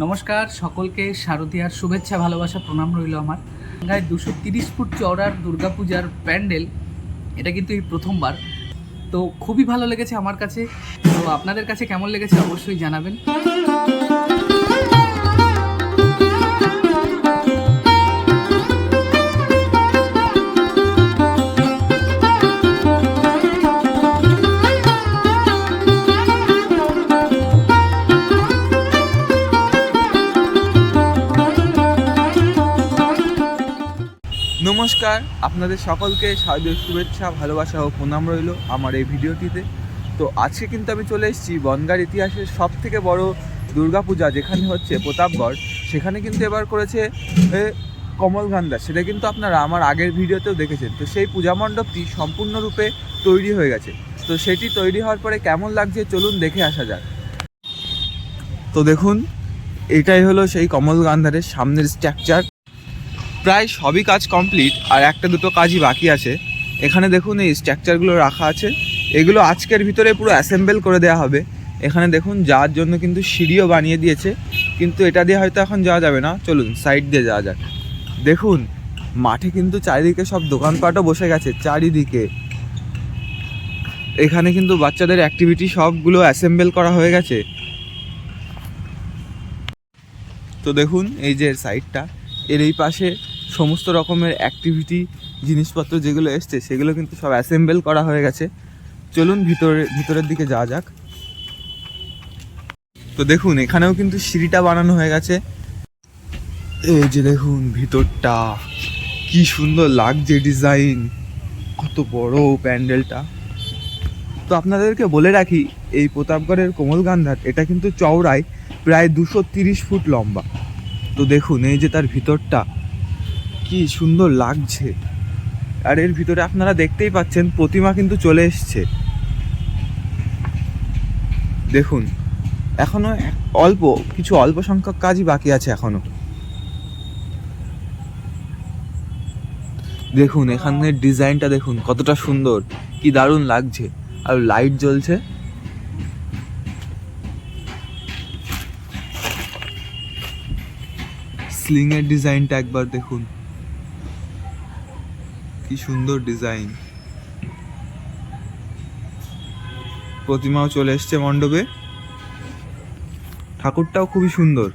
নমস্কার সকলকে শারদীয়ার শুভেচ্ছা ভালোবাসা প্রণাম রইল আমার। গায়ে 230 ফুট চওড়ার দুর্গাপূজার প্যান্ডেল, এটা কিন্তু এই প্রথমবার। তো খুবই ভালো লেগেছে আমার কাছে। তো আপনাদের কাছে কেমন লেগেছে অবশ্যই জানাবেন। নমস্কার, আপনাদের সকলকে শারদীয় শুভেচ্ছা ভালোবাসা ও প্রণাম রইল আমার এই ভিডিওটিতে। তো আজকে কিন্তু আমি চলে এসেছি বনগাঁর ইতিহাসের সব থেকে বড় দুর্গাপূজা যেখানে হচ্ছে প্রতাপগড়। সেখানে কিন্তু এবার করেছে কমলগান্ধা। সেটা কিন্তু আপনারা আমার আগের ভিডিওতেও দেখেছেন। তো সেই পূজা মণ্ডপটি সম্পূর্ণরূপে তৈরি হয়ে গেছে। তো সেটি তৈরি হওয়ার পরে কেমন লাগছে চলুন দেখে আসা যাক। তো দেখুন, এটাই হলো সেই কমলগান্ধারের সামনের স্ট্রাকচার। প্রায় সবই কাজ কমপ্লিট, আর একটা দুটো কাজই বাকি আছে। এখানে দেখুন এই স্ট্রাকচারগুলো রাখা আছে, এগুলো আজকের ভিতরে পুরো অ্যাসেম্বল করে দেওয়া হবে। এখানে দেখুন যাওয়ার জন্য কিন্তু সিঁড়িও বানিয়ে দিয়েছে, কিন্তু এটা দিয়ে হয়তো এখন যাওয়া যাবে না। চলুন সাইড দিয়ে যাওয়া যাক। দেখুন মাঠে কিন্তু চারিদিকে সব দোকানপাটও বসে গেছে চারিদিকে। এখানে কিন্তু বাচ্চাদের অ্যাক্টিভিটি সবগুলো অ্যাসেম্বল করা হয়ে গেছে। তো দেখুন এই যে সাইডটা, এর এই পাশে সমস্ত রকমের অ্যাক্টিভিটি জিনিসপত্র যেগুলো এসছে সেগুলো কিন্তু সব অ্যাসেম্বল করা হয়ে গেছে। চলুন ভিতরের দিকে যাওয়া যাক। তো দেখুন এখানেও কিন্তু সিঁড়িটা বানানো হয়ে গেছে। এই যে দেখুন ভিতরটা কি সুন্দর লাগছে, ডিজাইন কত বড় প্যান্ডেলটা। তো আপনাদেরকে বলে রাখি, এই প্রতাপগড়ের কমলগান্ধার এটা কিন্তু চওড়ায় প্রায় 230 ফুট লম্বা। তো দেখুন এই যে তার ভিতরটা কি সুন্দর লাগছে। আর এর ভিতরে আপনারা দেখতেই পাচ্ছেন প্রতিমা কিন্তু চলে এসছে। দেখুন এখনো অল্প সংখ্যক কাজই বাকি আছে এখনো। দেখুন এখানের ডিজাইনটা দেখুন কতটা সুন্দর, কি দারুণ লাগছে। আর লাইট জ্বলছে। স্লিং এর ডিজাইনটা একবার দেখুন, কি সুন্দর ডিজাইন। প্রতিমাও চলে এসছে মণ্ডপে, ঠাকুরটাও খুবই সুন্দর।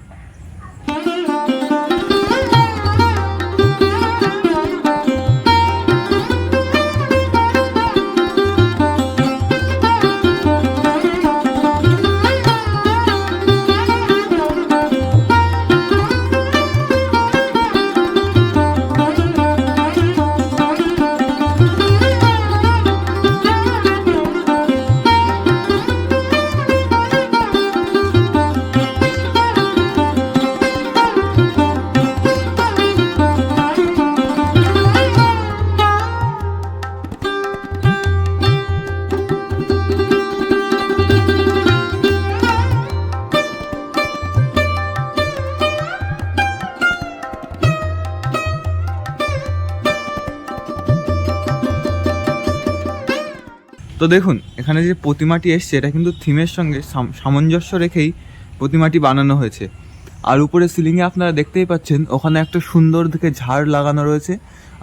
তো দেখুন এখানে যে প্রতিমাটি এসছে এটা কিন্তু থিমের সঙ্গে সামঞ্জস্য রেখেই প্রতিমাটি বানানো হয়েছে। আর উপরে সিলিংয়ে আপনারা দেখতেই পাচ্ছেন ওখানে একটা সুন্দর দিকে ঝাড় লাগানো রয়েছে,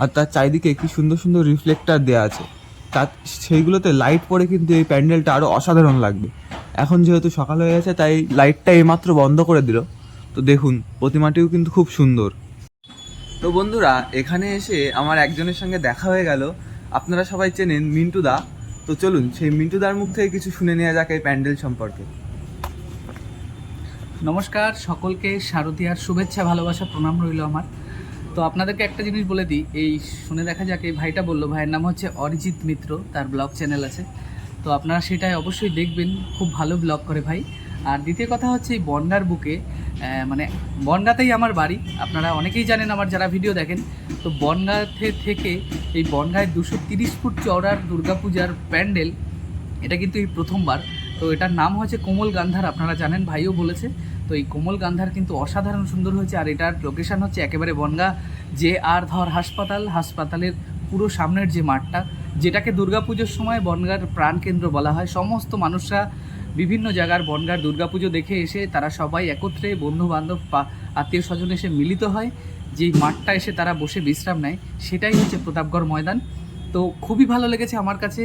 আর তার চারিদিকে কি সুন্দর সুন্দর রিফ্লেক্টার দেওয়া আছে। তার সেইগুলোতে লাইট পড়ে কিন্তু এই প্যান্ডেলটা আরও অসাধারণ লাগবে। এখন যেহেতু সকাল হয়ে গেছে তাই লাইটটা এইমাত্র বন্ধ করে দিল। তো দেখুন প্রতিমাটিও কিন্তু খুব সুন্দর। তো বন্ধুরা এখানে এসে আমার একজনের সঙ্গে দেখা হয়ে গেল। আপনারা সবাই চেনেন মিন্টু দা। তো চলুন সেই মিন্টুদার মুখ থেকে কিছু শুনে নেওয়া যাক এই প্যান্ডেল সম্পর্কে। নমস্কার সকলকে শারদীয়ার শুভেচ্ছা ভালোবাসা প্রণাম রইল আমার। তো আপনাদেরকে একটা জিনিস বলে দিই, এই শুনে দেখা যাক। এই ভাইটা বললো, ভাইয়ের নাম হচ্ছে অরিজিৎ মিত্র, তার ব্লগ চ্যানেল আছে। তো আপনারা সেটাই অবশ্যই দেখবেন, খুব ভালো ব্লগ করে ভাই। আর দ্বিতীয় কথা হচ্ছে এই বনগাঁর বুকে, মানে বনগাঁতেই আমার বাড়ি। আপনারা অনেকেই জানেন আমার যারা ভিডিও দেখেন। তো বনগাঁতে থেকে এই বনগাঁয় 230 ফুট চওড়ার দুর্গাপূজার প্যান্ডেল, এটা কিন্তু এই প্রথমবার। তো এটার নাম হচ্ছে কমলগান্ধার, আপনারা জানেন, ভাইও বলেছে। তো এই কমলগান্ধার কিন্তু অসাধারণ সুন্দর হয়েছে। আর এটার লোকেশান হচ্ছে একেবারে বনগাঁ JR ধর হাসপাতালের পুরো সামনের যে মাঠটা, যেটাকে দুর্গাপুজোর সময় বনগাঁর প্রাণকেন্দ্র বলা হয়। সমস্ত মানুষরা বিভিন্ন জায়গার বনগাঁর দুর্গাপুজো দেখে এসে তারা সবাই একত্রে বন্ধুবান্ধব আত্মীয় স্বজন এসে মিলিত হয়, যেই মাঠটা এসে তারা বসে বিশ্রাম নেয়, সেটাই হচ্ছে প্রতাপগড় ময়দান। তো খুবই ভালো লেগেছে আমার কাছে।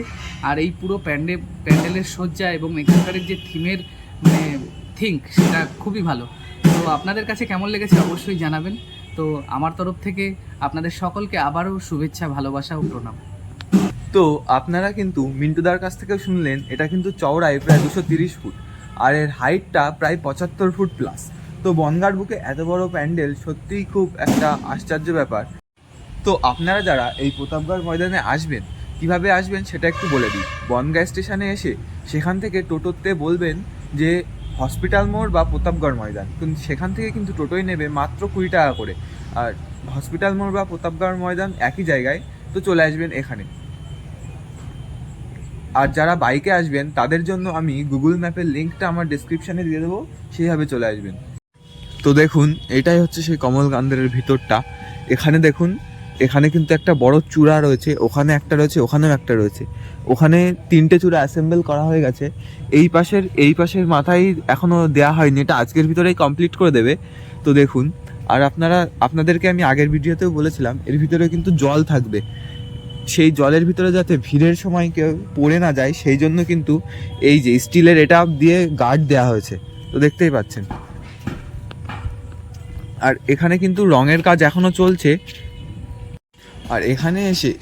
আর এই পুরো প্যান্ডেলের সজ্জা এবং এখানকার যে থিমের থিঙ্ক সেটা খুবই ভালো। তো আপনাদের কাছে কেমন লেগেছে অবশ্যই জানাবেন। তো আমার তরফ থেকে আপনাদের সকলকে আবারও শুভেচ্ছা, ভালোবাসা ও প্রণাম। তো আপনারা কিন্তু মিন্টুদার কাছ থেকেও শুনলেন, এটা কিন্তু চওড়ায় প্রায় 230 ফুট আর এর হাইটটা প্রায় 75 ফুট প্লাস। তো বনগাঁর বুকে এত বড় প্যান্ডেল সত্যিই খুব একটা আশ্চর্য ব্যাপার। তো আপনারা যারা এই প্রতাপগড় ময়দানে আসবেন, কিভাবে আসবেন সেটা একটু বলে দিই। বনগাঁ স্টেশনে এসে সেখান থেকে টোটোতে বলবেন যে হসপিটাল মোড় বা প্রতাপগড় ময়দান, কিন্তু সেখান থেকে কিন্তু টোটোই নেবে মাত্র 20 টাকা করে। আর হসপিটাল মোড় বা প্রতাপগড় ময়দান একই জায়গায়, তো চলে আসবেন এখানে। আর যারা বাইকে আসবেন তাদের জন্য আমি গুগল ম্যাপের লিঙ্কটা আমার ডেসক্রিপশানে দিয়ে দেবো, সেইভাবে চলে আসবেন। তো দেখুন, এটাই হচ্ছে সেই কমলকান্দের ভিতরটা। এখানে দেখুন, এখানে কিন্তু একটা বড় চূড়া রয়েছে, ওখানে একটা রয়েছে, ওখানেও একটা রয়েছে। ওখানে 3টে চূড়া অ্যাসেম্বল করা হয়ে গেছে। এই পাশের মাথায় এখনও দেওয়া হয়নি, এটা আজকের ভিতরেই কমপ্লিট করে দেবে। তো দেখুন, আর আপনাদেরকে আমি আগের ভিডিওতেও বলেছিলাম এর ভিতরে কিন্তু জল থাকবে। সেই জলের ভিতরে যাতে ভিড়ের সময় কেউ পড়ে না যায়, সেই জন্য কিন্তু এই যে স্টিলের এটা দিয়ে গার্ড দেওয়া হয়েছে, তো দেখতেই পাচ্ছেন। আর এখানে কিন্তু রঙের কাজ এখনও চলছে। আর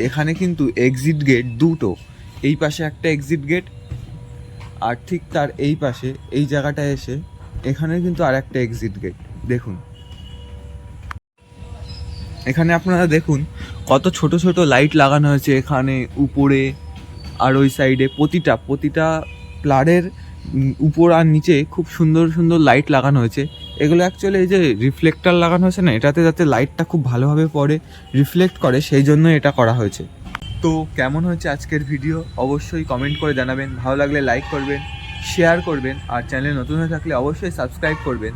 এখানে কিন্তু এক্সিট গেট দুটো, এই পাশে একটা এক্সিট গেট, আর ঠিক তার এই পাশে এই জায়গাটায় এসে এখানে কিন্তু আর একটা এক্সিট গেট। দেখুন, এখানে আপনারা দেখুন কত ছোট ছোট লাইট লাগানো হয়েছে এখানে উপরে আর ওই সাইডে। প্রতিটা প্লারের উপর আর নিচে খুব সুন্দর সুন্দর লাইট লাগানো হয়েছে। এগুলো অ্যাকচুয়ালি এই যে রিফ্লেক্টার লাগানো হয়েছে না, এটাতে যাতে লাইটটা খুব ভালোভাবে পড়ে, রিফ্লেক্ট করে, সেই জন্য এটা করা হয়েছে। তো কেমন হয়েছে আজকের ভিডিও অবশ্যই কমেন্ট করে জানাবেন। ভালো লাগলে লাইক করবেন, শেয়ার করবেন, আর চ্যানেলে নতুন হয়ে থাকলে অবশ্যই সাবস্ক্রাইব করবেন।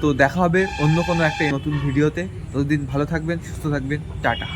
তো দেখা হবে অন্য কোনো একটা নতুন ভিডিওতে। ততদিন ভালো থাকবেন, সুস্থ থাকবেন, টাটা।